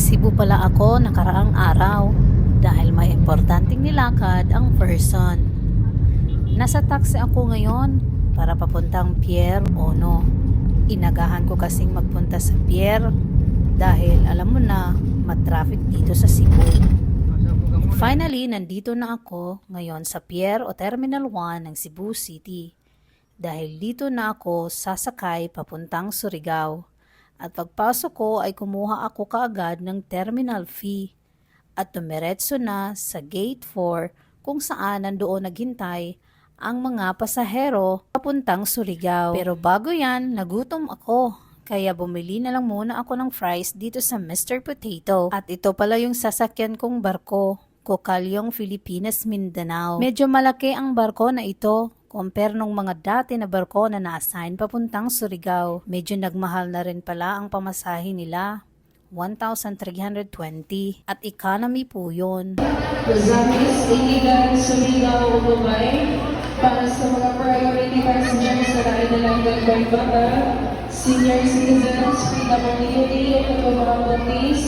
Cebu pala ako nakaraang araw dahil may importanteng nilakad ang person. Nasa taxi ako ngayon para papuntang Pier Ono. Inagahan ko kasing magpunta sa pier dahil alam mo na matraffic dito sa Cebu. Finally, nandito na ako ngayon sa Pier o Terminal 1 ng Cebu City. Dahil dito na ako sasakay papuntang Surigao. At pagpasok ko ay kumuha ako kaagad ng terminal fee at tumiretso na sa gate 4 kung saan nandoon naghintay ang mga pasahero papuntang Surigao. Pero bago yan, nagutom ako. Kaya bumili na lang muna ako ng fries dito sa Mr. Potato. At ito pala yung sasakyan kong barko, Cocalyong Filipinas Mindanao. Medyo malaki ang barko na ito compare nung mga dati na barko na na-assign papuntang Surigao. Medyo nagmahal na rin pala ang pamasahe nila. 1,320 at economy po yun. Zambis, Iligan, Surigao, Ubay, para sa mga priority passengers na nainalang ng bata, senior citizens, PWD, at mga buntis,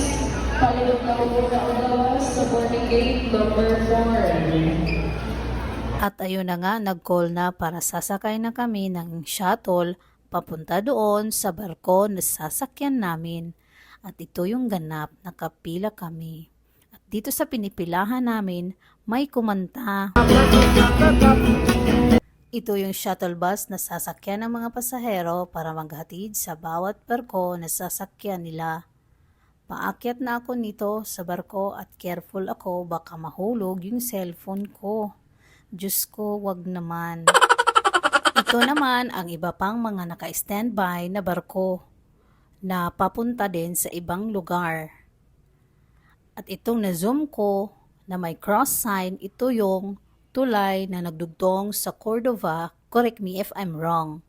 palulog na upo na ugawas sa boarding gate number 4. At ayun na nga, nag-call na para sasakay na kami ng shuttle papunta doon sa barko na sasakyan namin. At ito yung ganap, nakapila kami. At dito sa pinipilahan namin, may kumanta. Ito yung shuttle bus na sasakyan ng mga pasahero para maghatid sa bawat barko na sasakyan nila. Paakyat na ako nito sa barko at careful ako baka mahulog yung cellphone ko. Diyos ko, wag naman. Ito naman ang iba pang mga naka-standby na barko na papunta din sa ibang lugar. At itong na-zoom ko na may cross sign, ito yung tulay na nagdugtong sa Cordova. Correct me if I'm wrong.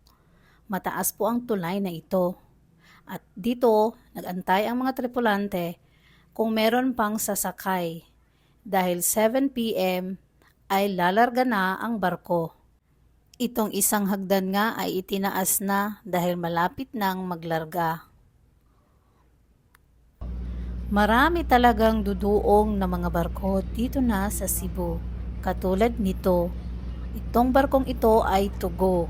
Mataas po ang tulay na ito. At dito, nag-antay ang mga tripulante kung meron pang sasakay. Dahil 7 p.m. ay lalarga na ang barko. Itong isang hagdan nga ay itinaas na dahil malapit nang maglarga. Marami talagang duduong na mga barko dito na sa Cebu. Katulad nito, itong barkong ito ay tugo.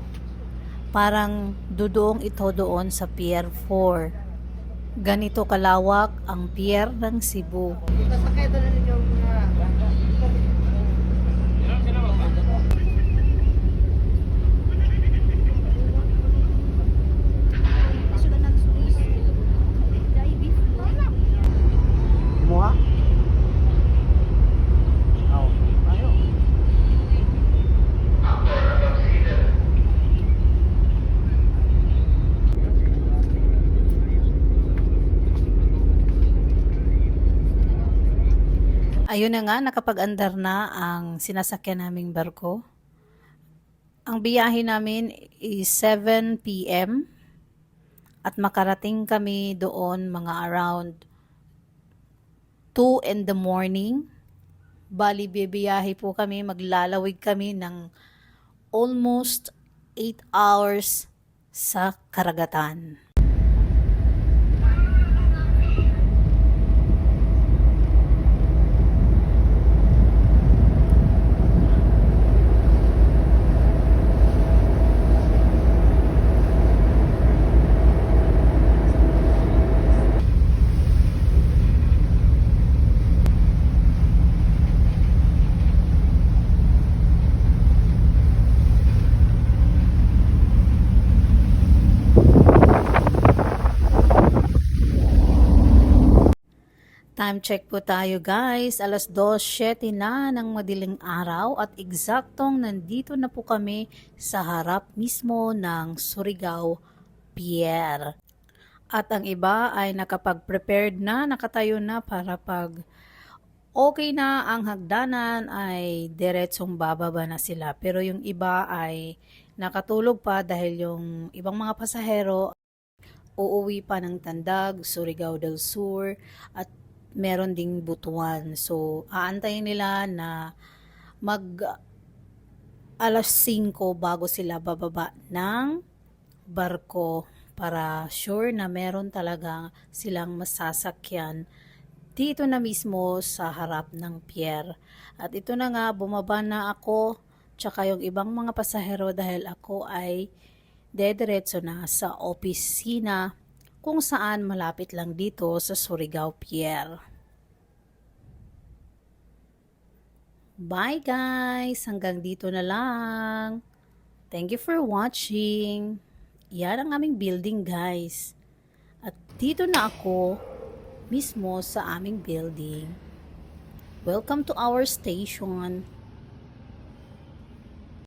Parang duduong ito doon sa Pier 4. Ganito kalawak ang pier ng Cebu. Ayun na nga, nakapag-andar na ang sinasakyan naming barko. Ang biyahe namin is 7 p.m. at makarating kami doon mga around 2 in the morning. Bali, bibiyahe po kami, maglalawig kami ng almost 8 hours sa karagatan. Time check po tayo guys, alas 2:07 na ng madiling araw at eksaktong nandito na po kami sa harap mismo ng Surigao Pier. At ang iba ay nakapag-prepared na, nakatayo na para pag okay na ang hagdanan ay diretsong bababa na sila. Pero yung iba ay nakatulog pa dahil yung ibang mga pasahero uuwi pa ng Tandag, Surigao del Sur at meron ding Butuan. So, aantayin nila na mag alas 5 bago sila bababa ng barko para sure na meron talaga silang masasakyan dito na mismo sa harap ng pier. At ito na nga, bumaba na ako, tsaka yung ibang mga pasahero dahil ako ay dediretso na sa opisina kung saan malapit lang dito sa Surigao Pier. Bye guys! Hanggang dito na lang. Thank you for watching. Yan ang aming building guys. At dito na ako mismo sa aming building. Welcome to our station.